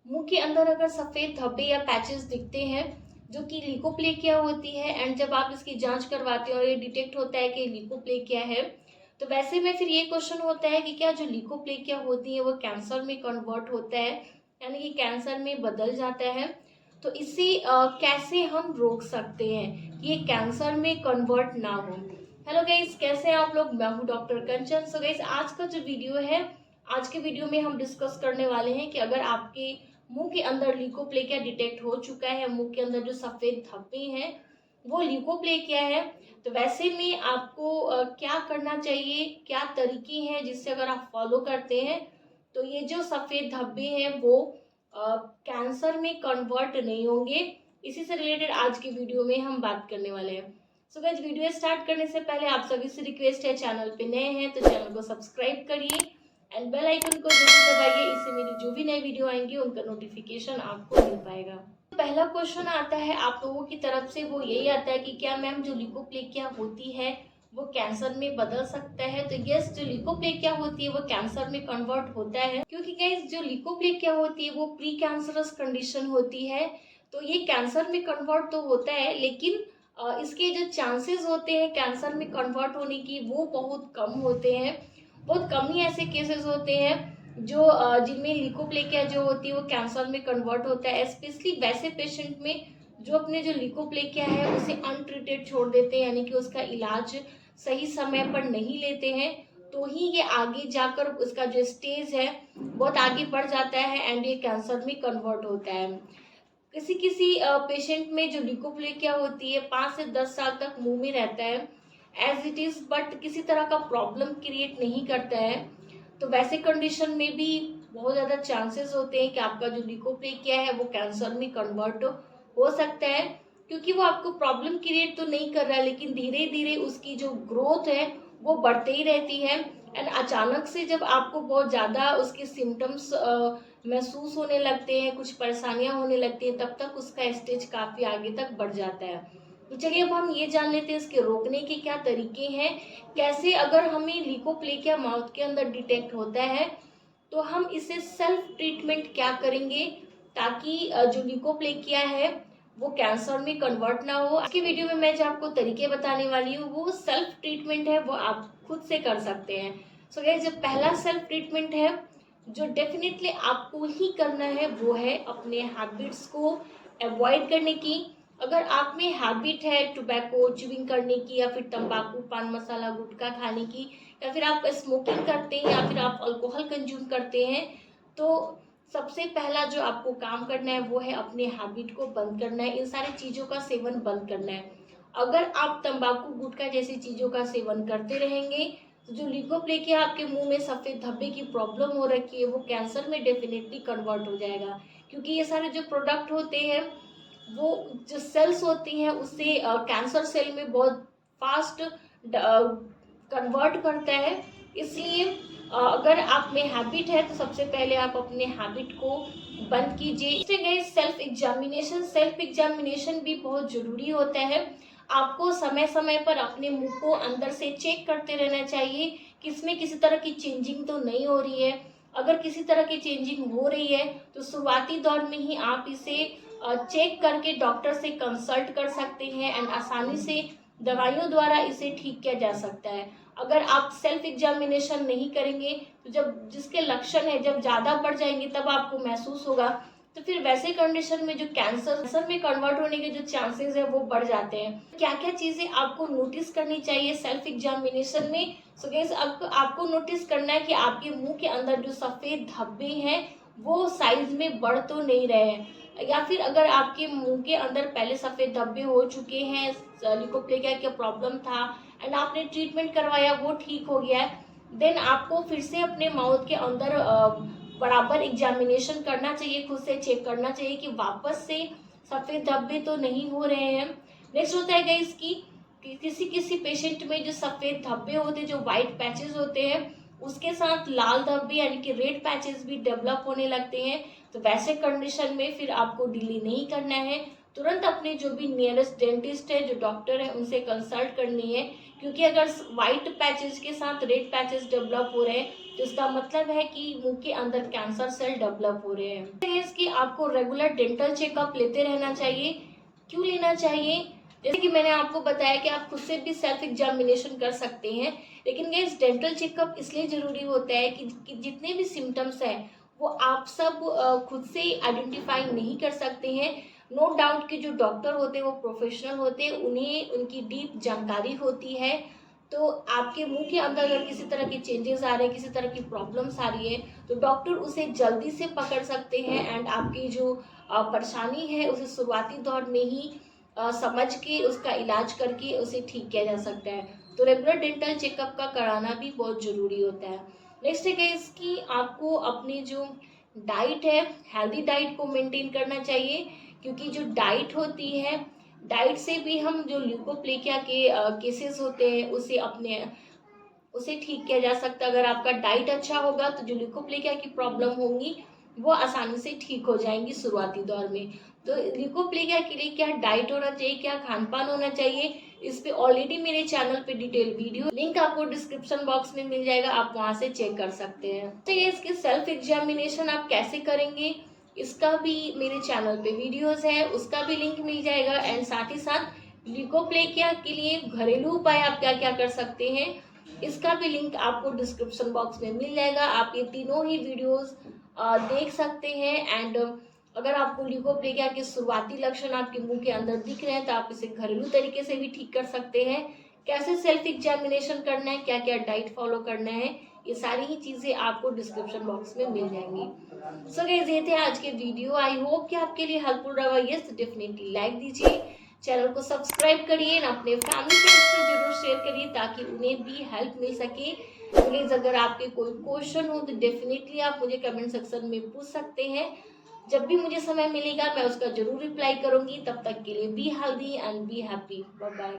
मुंह के अंदर अगर सफ़ेद धब्बे या पैचेस दिखते हैं जो कि ल्यूकोप्लेकिया होती है, एंड जब आप इसकी जांच करवाते हो और ये डिटेक्ट होता है कि ल्यूकोप्लेकिया है, तो वैसे में फिर ये क्वेश्चन होता है कि क्या जो ल्यूकोप्लेकिया होती है वो कैंसर में कन्वर्ट होता है, यानी कि कैंसर में बदल जाता है। तो इसे कैसे हम रोक सकते हैं कि ये कैंसर में कन्वर्ट ना हो। हेलो गाइस, कैसे हैं आप लोग? मैं हूँ डॉक्टर कंचन। सो गाइस, आज का जो वीडियो है, आज के वीडियो में हम डिस्कस करने वाले हैं कि अगर आपके मुंह के अंदर ल्यूकोप्लेकिया डिटेक्ट हो चुका है, मुंह के अंदर जो सफेद धब्बे हैं वो ल्यूकोप्लेकिया है, तो वैसे में आपको क्या करना चाहिए, क्या तरीके हैं जिससे अगर आप फॉलो करते हैं तो ये जो सफेद धब्बे हैं वो कैंसर में कन्वर्ट नहीं होंगे। इसी से रिलेटेड आज के वीडियो में हम बात करने वाले हैं। सो गाइस, वीडियो स्टार्ट करने से पहले आप सभी से रिक्वेस्ट है, चैनल पे नए हैं तो चैनल को सब्सक्राइब करिए एंड बेल आइकन को जरूर दबाइए। इससे मेरी जो भी नई वीडियो आएंगी उनका नोटिफिकेशन आपको मिल पाएगा। पहला क्वेश्चन आता है आप लोगों की तरफ से, वो यही आता है कि क्या मैम जो ल्यूकोप्लेकिया होती है वो कैंसर में बदल सकता है? तो यस, जो ल्यूकोप्लेकिया होती है वो कैंसर में कन्वर्ट होता है, क्योंकि गाइस जो ल्यूकोप्लेकिया होती है वो प्री कैंसरस कंडीशन होती है। तो ये कैंसर में कन्वर्ट तो होता है, लेकिन इसके जो चांसेस होते हैं कैंसर में कन्वर्ट होने की वो बहुत कम होते हैं। बहुत कम ही ऐसे केसेस होते हैं जो जिनमें ल्यूकोप्लेकिया जो होती है वो कैंसर में कन्वर्ट होता है, स्पेशली वैसे पेशेंट में जो अपने जो ल्यूकोप्लेकिया है उसे अनट्रीटेड छोड़ देते हैं, यानी कि उसका इलाज सही समय पर नहीं लेते हैं, तो ही ये आगे जाकर उसका जो स्टेज है बहुत आगे बढ़ जाता है एंड ये कैंसर में कन्वर्ट होता है। किसी किसी पेशेंट में जो ल्यूकोप्लेकिया होती है 5 से 10 साल तक मुंह में रहता है एज इट इज, बट किसी तरह का प्रॉब्लम क्रिएट नहीं करता है। तो वैसे कंडीशन में भी बहुत ज़्यादा चांसेस होते हैं कि आपका जो ल्यूकोप्लेकिया है वो कैंसर में कन्वर्ट हो सकता है, क्योंकि वो आपको प्रॉब्लम क्रिएट तो नहीं कर रहा है, लेकिन धीरे धीरे उसकी जो ग्रोथ है वो बढ़ते ही रहती है। एंड अचानक से जब आपको बहुत ज़्यादा उसके सिम्टम्स महसूस होने लगते हैं, कुछ परेशानियां होने लगती हैं, तब तक उसका स्टेज काफ़ी आगे तक बढ़ जाता है। तो चलिए अब हम ये जान लेते हैं इसके रोकने के क्या तरीके हैं। कैसे अगर हमें ल्यूकोप्लेकिया माउथ के अंदर डिटेक्ट होता है तो हम इसे सेल्फ ट्रीटमेंट क्या करेंगे ताकि जो ल्यूकोप्लेकिया है वो कैंसर में कन्वर्ट ना हो। आज की वीडियो में मैं जो आपको तरीके बताने वाली हूँ वो सेल्फ ट्रीटमेंट है, वो आप खुद से कर सकते हैं। सो गाइस, जो पहला सेल्फ ट्रीटमेंट है जो डेफिनेटली आपको ही करना है वो है अपने हैबिट्स को अवॉइड करने की। अगर आप में हैबिट है टोबैको च्युइंग करने की, या फिर तंबाकू पान मसाला गुटखा खाने की, या फिर आप स्मोकिंग करते हैं, या फिर आप अल्कोहल कंज्यूम करते हैं, तो सबसे पहला जो आपको काम करना है वो है अपने हैबिट को बंद करना है, इन सारी चीज़ों का सेवन बंद करना है। अगर आप तंबाकू गुटखा जैसी चीज़ों का सेवन करते रहेंगे तो जो ल्यूकोप्लेकिया आपके मुंह में सफ़ेद धब्बे की प्रॉब्लम हो रखी है वो कैंसर में डेफिनेटली कन्वर्ट हो जाएगा, क्योंकि ये सारे जो प्रोडक्ट होते हैं वो जो सेल्स होती हैं उससे कैंसर सेल में बहुत फास्ट कन्वर्ट करता है। इसलिए अगर आप में हैबिट है तो सबसे पहले आप अपने हैबिट को बंद कीजिए। इससे गए सेल्फ एग्जामिनेशन भी बहुत ज़रूरी होता है। आपको समय समय पर अपने मुंह को अंदर से चेक करते रहना चाहिए कि इसमें किसी तरह की चेंजिंग तो नहीं हो रही है। अगर किसी तरह की चेंजिंग हो रही है तो शुरुआती दौर में ही आप इसे चेक करके डॉक्टर से कंसल्ट कर सकते हैं एंड आसानी से दवाइयों द्वारा इसे ठीक किया जा सकता है। अगर आप सेल्फ एग्जामिनेशन नहीं करेंगे तो जब जिसके लक्षण है जब ज़्यादा बढ़ जाएंगे तब आपको महसूस होगा, तो फिर वैसे कंडीशन में जो कैंसर में कन्वर्ट होने के जो चांसेस है वो बढ़ जाते हैं। क्या क्या चीज़ें आपको नोटिस करनी चाहिए सेल्फ एग्जामिनेशन में? सो गाइस, आपको नोटिस करना है कि आपके मुंह के अंदर जो सफ़ेद धब्बे हैं वो साइज में बढ़ तो नहीं रहे हैं, या फिर अगर आपके मुंह के अंदर पहले सफ़ेद धब्बे हो चुके हैं, ल्यूकोप्लेकिया का प्रॉब्लम था एंड आपने ट्रीटमेंट करवाया वो ठीक हो गया है, देन आपको फिर से अपने माउथ के अंदर बराबर एग्जामिनेशन करना चाहिए, खुद से चेक करना चाहिए कि वापस से सफ़ेद धब्बे तो नहीं हो रहे हैं। नेक्स्ट होता है गाइस कि किसी किसी पेशेंट में जो सफ़ेद धब्बे होते हैं, जो वाइट पैचेस होते हैं, उसके साथ लाल धब्बे यानी कि रेड पैचेस भी डेवलप होने लगते हैं। तो वैसे कंडीशन में फिर आपको डिले नहीं करना है, तुरंत अपने जो भी नियरेस्ट डेंटिस्ट है, जो डॉक्टर है, उनसे कंसल्ट करनी है, क्योंकि अगर वाइट पैचेस के साथ रेड पैचेस डेवलप हो रहे हैं तो इसका मतलब है कि मुंह के अंदर कैंसर सेल डेवलप हो रहे हैं। इसकी आपको रेगुलर डेंटल चेकअप लेते रहना चाहिए। क्यों लेना चाहिए? जैसे कि मैंने आपको बताया कि आप खुद से भी सेल्फ एग्जामिनेशन कर सकते हैं, लेकिन गाइस डेंटल चेकअप इसलिए ज़रूरी होता है कि जितने भी सिम्टम्स हैं वो आप सब खुद से आइडेंटिफाई नहीं कर सकते हैं। नो डाउट कि जो डॉक्टर होते हैं वो प्रोफेशनल होते हैं, उन्हें उनकी डीप जानकारी होती है। तो आपके मुंह के अंदर अगर किसी तरह के चेंजेस आ रहे हैं, किसी तरह की प्रॉब्लम्स आ रही है, तो डॉक्टर उसे जल्दी से पकड़ सकते हैं एंड आपकी जो परेशानी है उसे शुरुआती दौर में ही समझ के उसका इलाज करके उसे ठीक किया जा सकता है। तो रेगुलर डेंटल चेकअप का कराना भी बहुत ज़रूरी होता है। नेक्स्ट है इसकी आपको अपनी जो डाइट है, हेल्दी डाइट को मेंटेन करना चाहिए, क्योंकि जो डाइट होती है, डाइट से भी हम जो ल्यूकोप्लेकिया के केसेस होते हैं उसे ठीक किया जा सकता है। अगर आपका डाइट अच्छा होगा तो जो ल्यूकोप्लेकिया की प्रॉब्लम होंगी वो आसानी से ठीक हो जाएंगी शुरुआती दौर में। तो ल्यूकोप्लेकिया के लिए क्या डाइट होना चाहिए, क्या खान पान होना चाहिए, इस पे ऑलरेडी मेरे चैनल पे डिटेल वीडियो, लिंक आपको डिस्क्रिप्शन बॉक्स में मिल जाएगा, आप वहां से चेक कर सकते हैं। तो ये इसकी सेल्फ एग्जामिनेशन आप कैसे करेंगे, इसका भी मेरे चैनल पे वीडियोस है, उसका भी लिंक मिल जाएगा। एंड साथ ही साथ ल्यूकोप्लेकिया के लिए घरेलू उपाय आप क्या क्या कर सकते हैं, इसका भी लिंक आपको डिस्क्रिप्शन बॉक्स में मिल जाएगा। आप ये तीनों ही वीडियोस देख सकते हैं। एंड अगर आपको ल्यूकोप्लेकिया के शुरुआती लक्षण आपके मुंह के अंदर दिख रहे हैं तो आप इसे घरेलू तरीके से भी ठीक कर सकते हैं। कैसे सेल्फ एग्जामिनेशन करना है, क्या क्या डाइट फॉलो करना है, ये सारी ही चीज़ें आपको डिस्क्रिप्शन बॉक्स में मिल जाएंगी। सो गाइस ये थे आज के वीडियो। आई होप कि आपके लिए हेल्पफुल रहा। यस डेफिनेटली लाइक दीजिए, चैनल को सब्सक्राइब करिए और अपने फैमिली फ्रेंड्स को जरूर शेयर करिए ताकि उन्हें भी हेल्प मिल सके। प्लीज़ अगर आपके कोई क्वेश्चन हो तो डेफिनेटली आप मुझे कमेंट सेक्शन में पूछ सकते हैं। जब भी मुझे समय मिलेगा मैं उसका जरूर रिप्लाई करूंगी। तब तक के लिए be healthy and be happy. Bye bye.